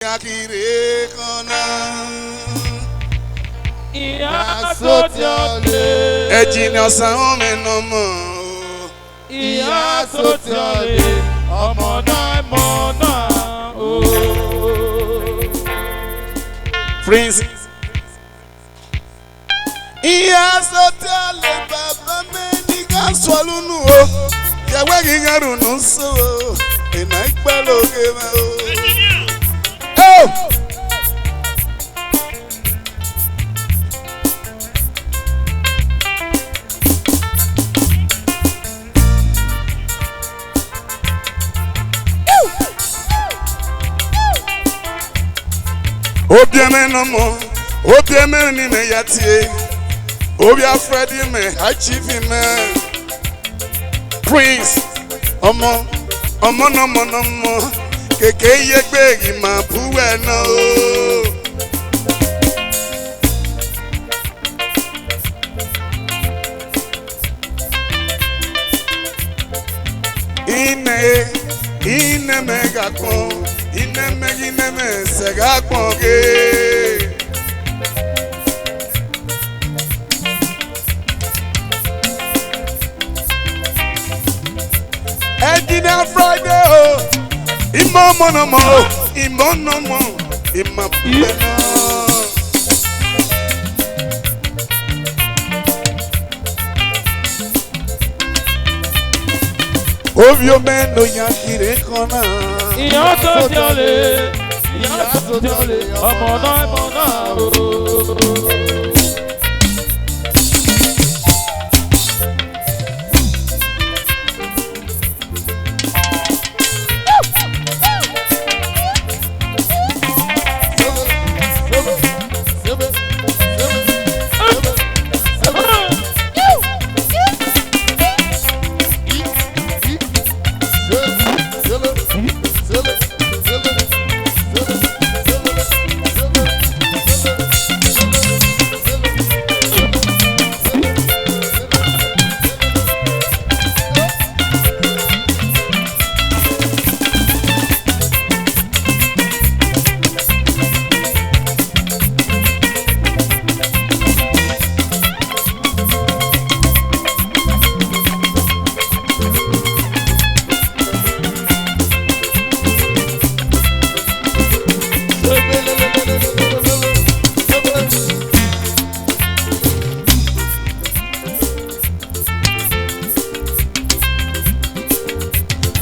Akire kona Iya sotiole Ejina sa ome no mo Iya sotiole Omona oh Prince Iya sotiole baba me ni ka swalunu o Yawe gigaru no so Ena ikpalo ke ma o Obiame no mo, obiame ni me yatie, obia Freddy me, achieve me, Prince, omo no mo, keke yegbe ma buwe no. Ine mega kon. Ineme sega konge Ejina Friday oh Imonomo Imapena Ovio meno yakire kona Iya sotiole Omona oh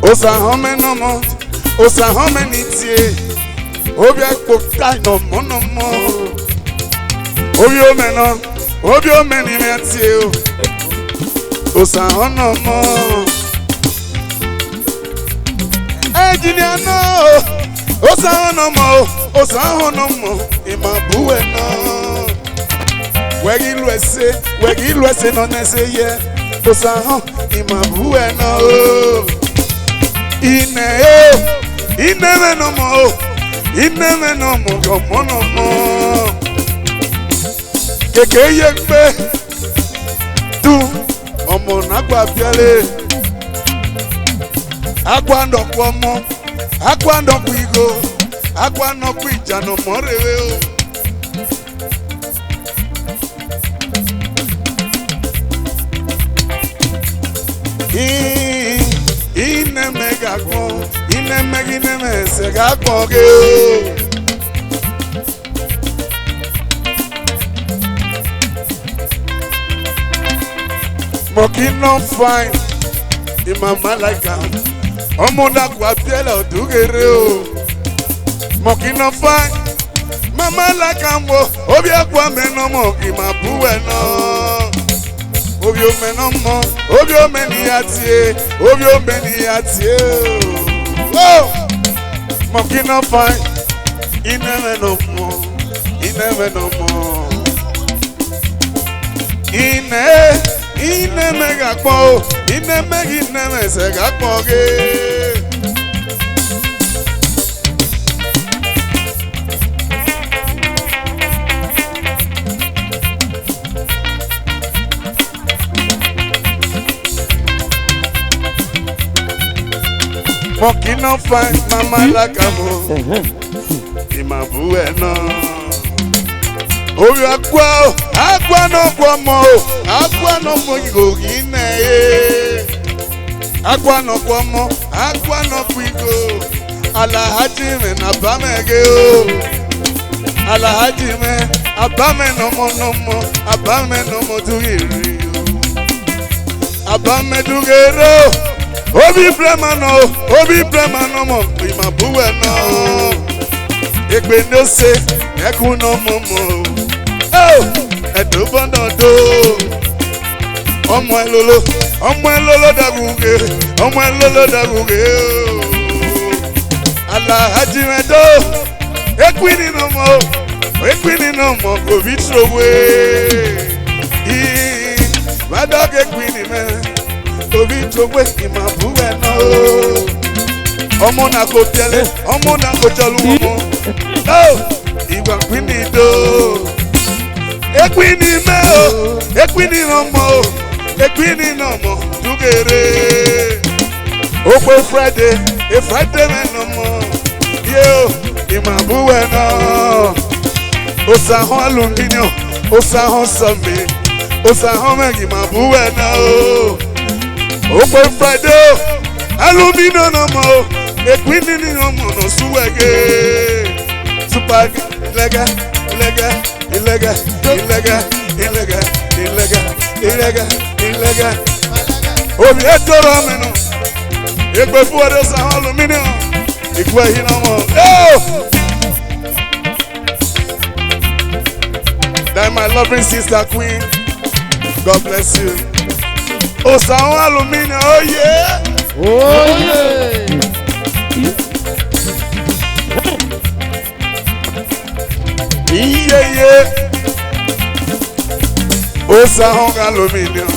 Osa home no mo, osa home ni tie. Obi akpokta no mo. Obi ome ni me tie o. Osa hono mo. Engineer no, osa hono mo, ima buwe no. Wegi lwese no nese ye. Osa hon, ima buwe no. Ineme no mo, yomo no mo. Keke yekbe, tu, omo nagwa biale. Agwa ndokwa mo, agwa ndokwa igo, agwa ndokwa ija no morewe o. Ineme gakon, ineme se gakon ge o. Moki no fine, imama like am. Omo na kwa biele odugere o. Moki no fine, mama like am o. Obi akwa me no mo ki ma buwe no. Obi ome ni atie. Oh, moki no fine. Ineme no more. Ineme gakpo. Ineme se gakpo ge. Monkey no fine, mama like a mo. Imabuena. Oh, you aqua no guamo, aqua no moigogine. Aqua no guamo, aqua no quigo. Alahajime na bamegeo. Alahajime, abame no mo, abame no mo duiri. Abame dugero. Obi bremano mo, Imabuena. Ekwe no se, eku no momo. Oh, edobono do. Ọmọ elolo daguge. Alahajime do. Ekwini no mo, go vitrowe. Madog ekwini me, go vitrowe Imabuena. Ọmọ na ko tele, ọmọ na ko jolu ọmọ. Oh, ìwà kwini do. Ekwini me o, ekwini no mo, dugere. Ope Friday, Friday me no mo. Yo, Imabuena. Osahon aluminium, osahon same, osahon me Imabuena o. Ope Friday, aluminium no mo. Ekwini ni ọmọ no suwege. Super ilega. Obi etoro menu. Egbe fuwade sa aluminium. Ikwe hinamo. Oh! That my loving sister Queen. God bless you. Osahon aluminium. Oh yeah. Oh yeah. Yeah. Osahon aluminium.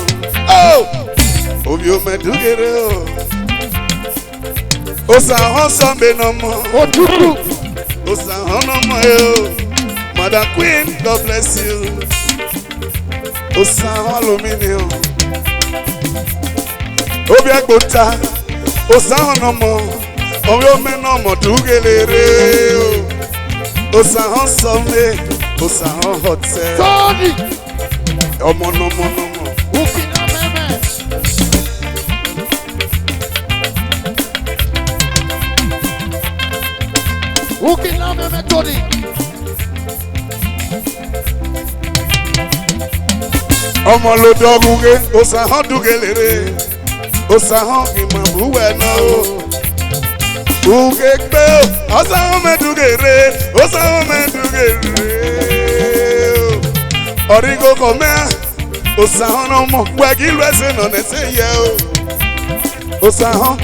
Oh! Obi o medugere o. Osahon sambe no mo. Otutu. Osahon no mo yo. Mother Queen, God bless you. Osahon aluminium. Obi agbota. Osahon no mo. Obi o me no mo dugelere o. Osahon Sunday, Osahon hotel. Tony. Ọmọ no mo. Ukina meme. Ukina meme Tony. Ọmọ lo doguge, Osahon dugelere. Osahon Imabuena o. Ugekpe o, Osahon medugere. Origo kome, Osahon no mo. Wagi lwese no nese ye o. Osahon.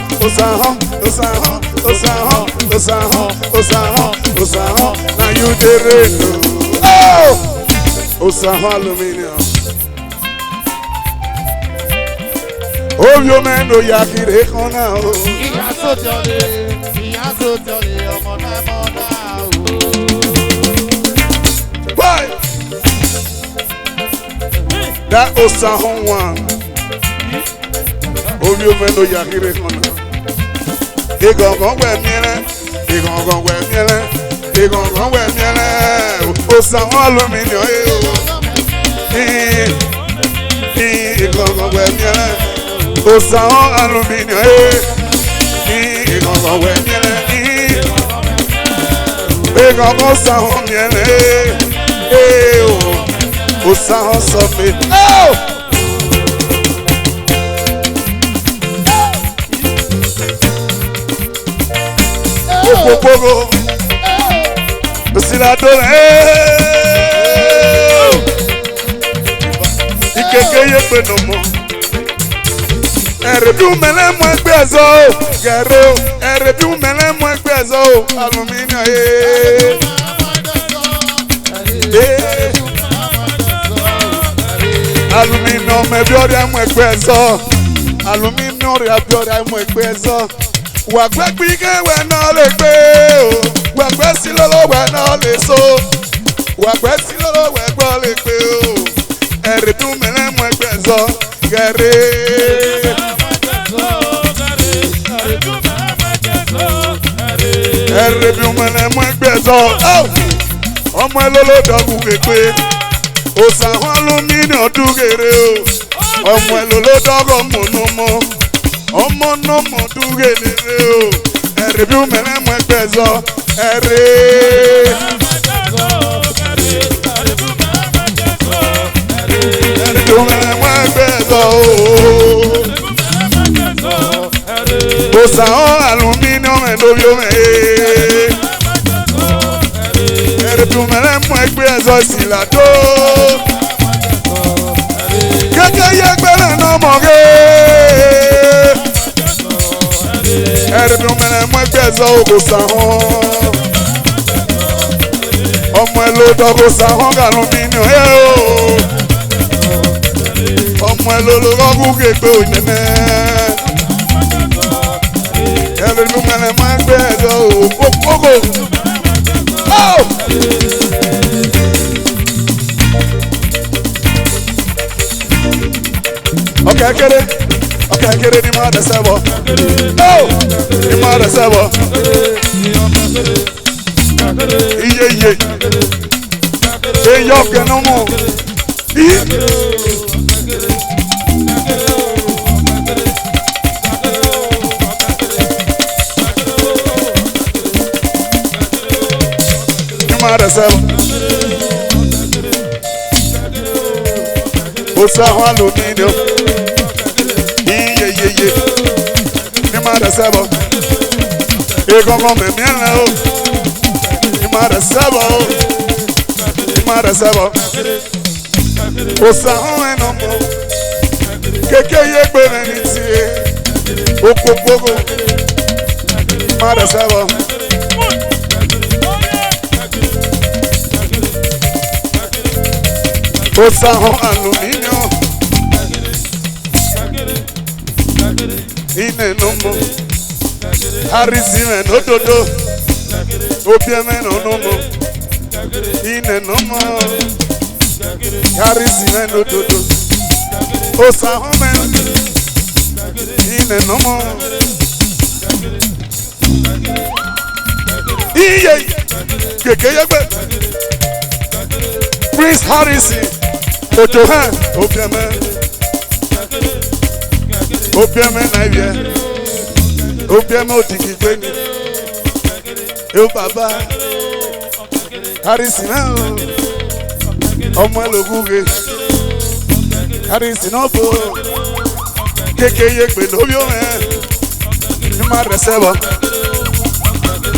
Now you the rain. Oh! Osahon aluminium. Oh, you man no yakire kona o. Ìyá sotole, ọmọ náà mọ̀ náà o. Why? That Osahon one. Oh, you man no yakire kona. Igongon we miele. Osahon aluminium. Igongon we miele. Osahon aluminium. Igongon we miele. Igongon Osahon miele. Osahon sọmi. Popopogo. Osiladore. Ikeke yepe no mo. Erebi umele mo egbe ezo. Gero. Erebi umele mo egbe ezo. Aluminium Aluminium ebi ori mo egbe ezo. Aluminium ori abi ori mo egbe ezo. Wàgbẹ́ gbígbé wẹ̀ náà lè gbé o. Wàgbẹ́ sí lọ́lọ́ wẹ̀ náà lè so. Wàgbẹ́ sí lọ́lọ́ wẹ̀ gbọ́ lè gbé o. Ẹ̀rì tún mẹ́lẹ́ mọ́ ẹgbẹ́ zọ. Gẹ̀rẹ́. ẹ̀rẹ̀ bí ọmọ ẹ̀ mú ẹgbẹ́ sọ ọmọ ẹ̀ lọ́lọ́dọ̀gùn képe òsàwọn alumíní ọdún kéré o ọmọ ẹ̀ lọ́lọ́dọ̀gọ̀ mọ̀nàmọ́ ọmọ náà mọ̀ ọdún kéré o ẹ̀rẹ̀ bí ọmọ ẹ̀ mú ẹgbẹ́ sọ ẹ̀rẹ̀. Òsàwọn alumíníọ̀mù ẹ̀dọ́bí ọmọ ẹ̀rẹ̀dùnmẹ̀rẹ̀ mú ẹgbẹ́ ẹ̀zọ́ ìsìlàdó kékeré yẹgbẹ́rẹ́ náà mọ̀ gé ẹ̀rẹ̀dùnmẹ̀rẹ̀ mú ẹgbẹ́ ẹ̀zọ́ òsàwọn ọmọ ẹ̀lòdọ́gò sàwọn alumíníọ̀ ẹ̀ o ọmọ ẹ̀lòdọ́gò képe òyìnbẹ́. Ẹlẹ́dùnmẹ̀rẹ̀ máa ń gbé ẹ̀dọ́ òkókó. Ọkẹ́ kéré ni máa dẹ̀sẹ̀ bọ̀. Ni máa dẹ̀sẹ̀ bọ̀. Iye. Eyín ọ̀kẹ́ náà mọ̀. Òsàwọn alumíníọ̀ iye ní máa dẹ̀ sẹ́bọ̀ egungun mẹ̀mí ẹ̀rẹ̀ o ní máa dẹ̀ sẹ́bọ̀ o ní máa dẹ̀ sẹ́bọ̀ òsàwọn ẹ̀nà mọ̀ kékeré gbèrè ní tiẹ̀ òkòkòrò ní máa dẹ̀ sẹ́bọ̀. Òsàwọn alumíníọ̀ iná ẹ̀nà mọ̀ àrísí mẹ́nà òdòdó òbí mẹ́nà ọ̀nà mọ̀ iná ẹ̀nà mọ̀ àrísí mẹ́nà òdòdó òsàwọn mẹ́nà iná ẹ̀nà mọ̀ iye kékeré gbé Prince Harrison. Ojohan, obiame na iye, obiame otiki gbeni, eu baba, Harrison na ọmọ ẹlògúnge, Harrison náà fò, kékeré gbè lórí òun ẹ̀, ní má rẹ̀ sẹ́bọ̀,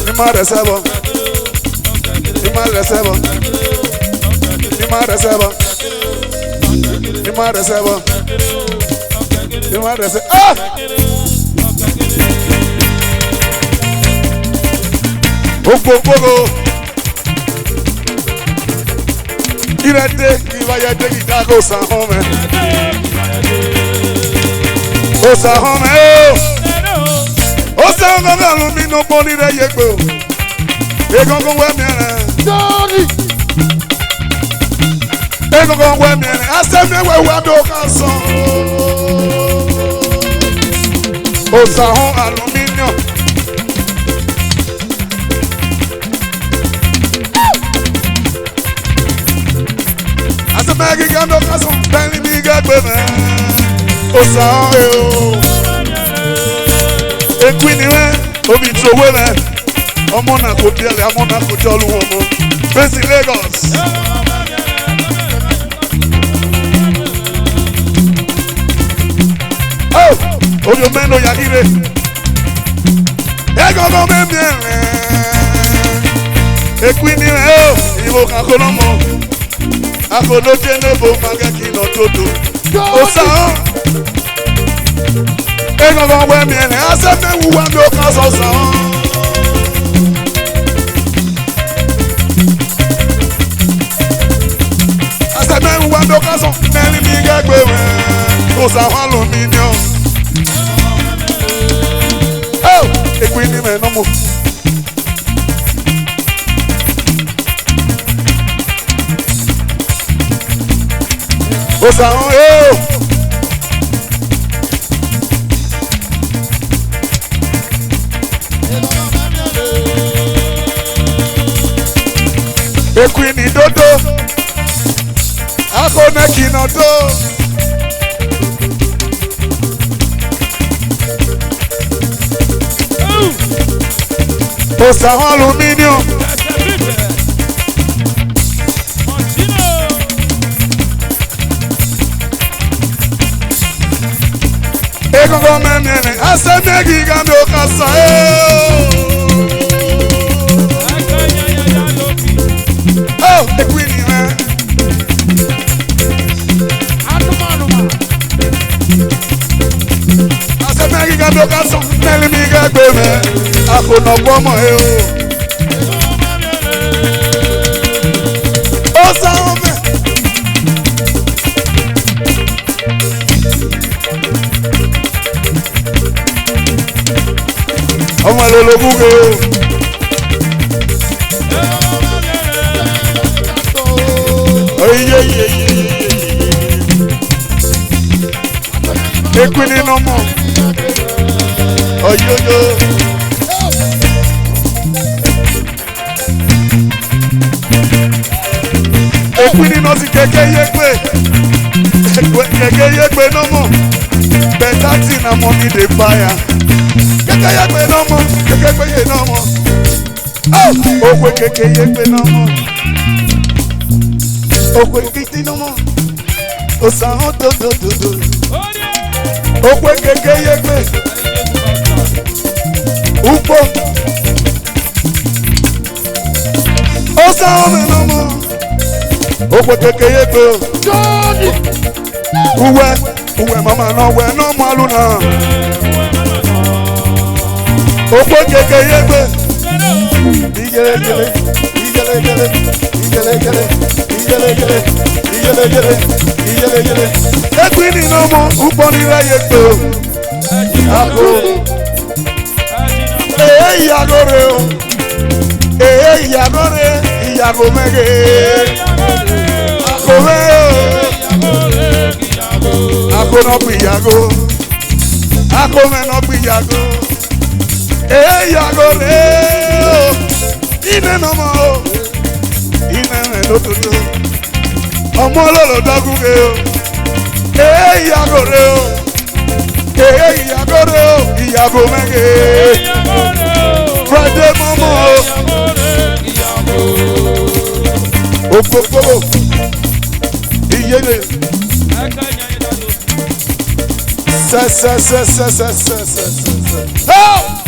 ní má rẹ̀ sẹ́bọ̀, ní má rẹ̀ sẹ́bọ̀, ní má rẹ̀ sẹ́bọ̀. Ni ma recebo, ni ma recebo. Ah! Ogogogo. Irete ibayete itago sahome. O sahome o sahome alumino boni re yegbo. Egongon we mi ara. Egungun wẹ̀ mìíràn, asẹ́mi wẹ̀ wẹ̀ mi ò ká sọ. Òsàwọn alumíníọ̀. Asẹ́mi gíga mi ò ká sọ, bẹ́ẹ̀ni mi gẹ́gbẹ́ mẹ́. Òsàwọn ẹ̀ o. Ekú ni wẹ́, omi ìtòwé mẹ́. Ọmọ náà kò bíẹ̀lẹ̀, ọmọ náà kò jọ́ lu wọn mọ́. Bẹ́sì Lagos. Oyo meno ya ire. Egogo memi ere. Ekwini re o. Iwo kakono mo. Akolo jenebo magaki no todo. Osa o. Egogo memi ere. Aseme wuwa mi o kan so sa o. Aseme wuwa mi o kan so. Meri mi gagbe we. Osa aluminium. Ekwini me no mo. Òsàwọn Equini dodo. Akone kinodo. Osa aluminium. Ego menene asemegi gambe okasa oh equini man asemegi gambe okasa neli mi gagbe me akono gbomo osa ome ọmọ lologun ge oye ekwini nomo oyoyo ekwini no si keke yegbe nomo better thing na money dey buy am. Keke yegbe nomo, keke gbeye nomo. Oh, okwe keke yegbe nomo. Okwe kiti nomo. Osan do. Okwe keke yegbe. Upo. Osan nomo. Okwe keke yegbe. Jodi. Uwe mama no we no maluna. Okwe keke yegbe. Igele. Ekwini no mo upo ni ra yegbe. Ako. Iyagore o. Iyago mege. Ako me o. Ako no piyago. Ako me no piyago. Yago re o. Ine no mo. Ine me no tutu. Ọmọ lolo dagun ge o. Yago re o. Iyago mege. Friday momo o. Okokoro. Iyele. Se. Oh!